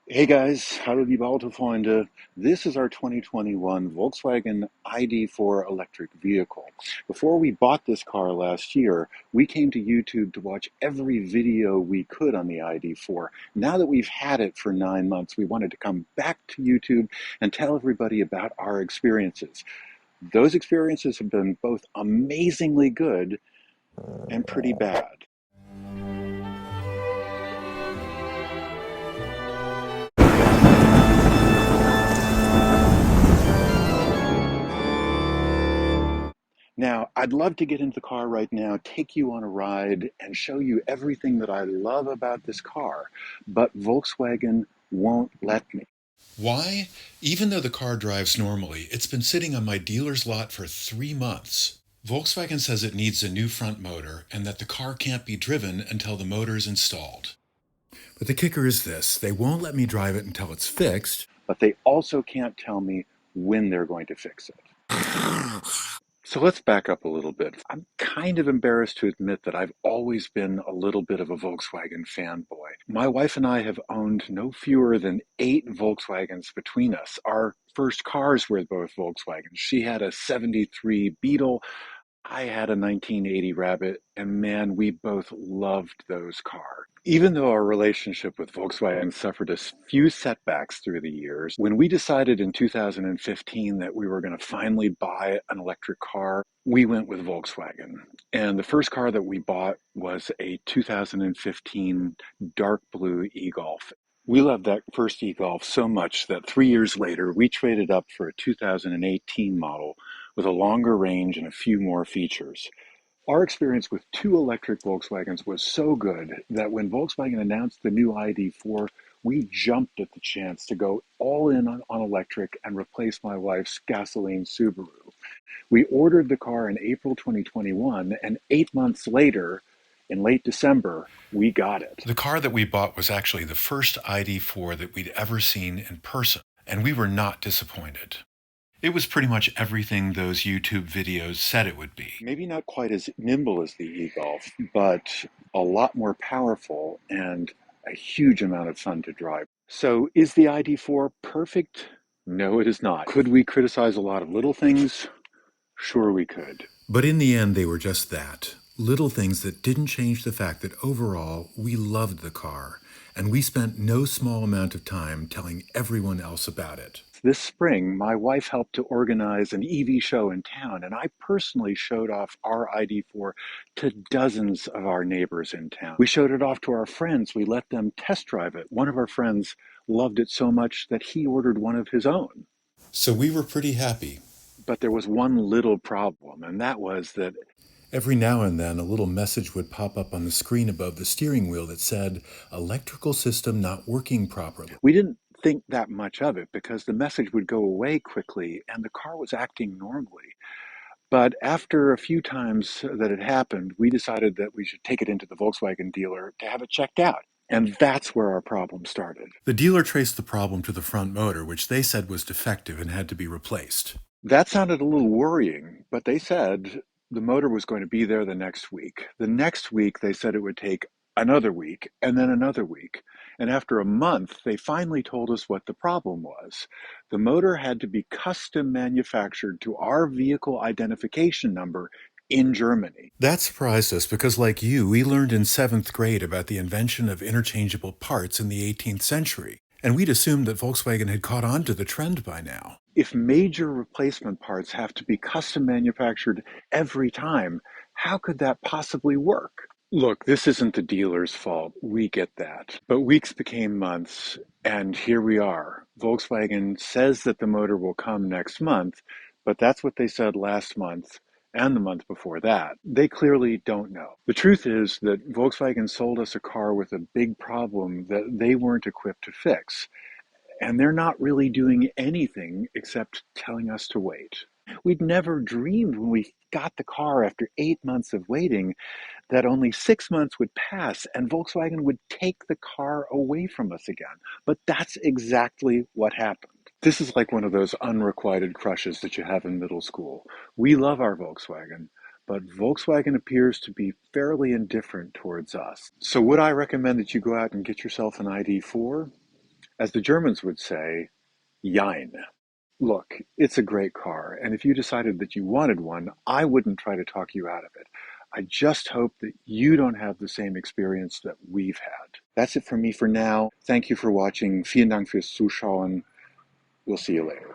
Hey guys, hallo liebe Autofreunde. This is our 2021 Volkswagen ID.4 electric vehicle. Before we bought this car last year, we came to YouTube to watch every video we could on the ID.4. Now that we've had it for 9 months, we wanted to come back to YouTube and tell everybody about our experiences. Those experiences have been both amazingly good and pretty bad. Now, I'd love to get into the car right now, take you on a ride, and show you everything that I love about this car, but Volkswagen won't let me. Why? Even though the car drives normally, it's been sitting on my dealer's lot for 3 months. Volkswagen says it needs a new front motor and that the car can't be driven until the motor's installed. But the kicker is this: they won't let me drive it until it's fixed. But they also can't tell me when they're going to fix it. So let's back up a little bit. I'm kind of embarrassed to admit that I've always been a little bit of a Volkswagen fanboy. My wife and I have owned no fewer than 8 Volkswagens between us. Our first cars were both Volkswagens. She had a 73 Beetle. I had a 1980 Rabbit, and man, we both loved those cars. Even though our relationship with Volkswagen suffered a few setbacks through the years, when we decided in 2015 that we were going to finally buy an electric car, we went with Volkswagen. And the first car that we bought was a 2015 dark blue e-Golf. We loved that first e-Golf so much that 3 years later, we traded up for a 2018 model with a longer range and a few more features. Our experience with 2 electric Volkswagens was so good that when Volkswagen announced the new ID.4, we jumped at the chance to go all in on electric and replace my wife's gasoline Subaru. We ordered the car in April 2021, and 8 months later, in late December, we got it. The car that we bought was actually the first ID.4 that we'd ever seen in person, and we were not disappointed. It was pretty much everything those YouTube videos said it would be. Maybe not quite as nimble as the e-Golf, but a lot more powerful and a huge amount of fun to drive. So is the ID.4 perfect? No, it is not. Could we criticize a lot of little things? Sure we could. But in the end, they were just that: little things that didn't change the fact that overall, we loved the car, and we spent no small amount of time telling everyone else about it. This spring, my wife helped to organize an EV show in town, and I personally showed off our ID.4 to dozens of our neighbors in town. We showed it off to our friends. We let them test drive it. One of our friends loved it so much that he ordered one of his own. So we were pretty happy. But there was one little problem, and that was that Every now and then, a little message would pop up on the screen above the steering wheel that said, "Electrical system not working properly." we didn't think that much of it because the message would go away quickly and the car was acting normally. But after a few times that it happened, we decided that we should take it into the Volkswagen dealer to have it checked out. And that's where our problem started. The dealer traced the problem to the front motor, which they said was defective and had to be replaced. That sounded a little worrying, but they said the motor was going to be there the next week. The next week, they said it would take another week and then another week. And after a month, they finally told us what the problem was. The motor had to be custom manufactured to our vehicle identification number in Germany. That surprised us because, like you, we learned in 7th grade about the invention of interchangeable parts in the 18th century, and we'd assumed that Volkswagen had caught on to the trend by now. If major replacement parts have to be custom manufactured every time, how could that possibly work? Look, this isn't the dealer's fault. We get that. But weeks became months, and here we are. Volkswagen says that the motor will come next month, but that's what they said last month and the month before that. They clearly don't know. The truth is that Volkswagen sold us a car with a big problem that they weren't equipped to fix. And they're not really doing anything except telling us to wait. We'd never dreamed when we got the car after 8 months of waiting that only 6 months would pass and Volkswagen would take the car away from us again. But that's exactly what happened. This is like one of those unrequited crushes that you have in middle school. We love our Volkswagen, but Volkswagen appears to be fairly indifferent towards us. So would I recommend that you go out and get yourself an ID.4? As the Germans would say, Jein. Look, it's a great car, and if you decided that you wanted one, I wouldn't try to talk you out of it. I just hope that you don't have the same experience that we've had. That's it from me for now. Thank you for watching. Vielen Dank fürs Zuschauen. We'll see you later.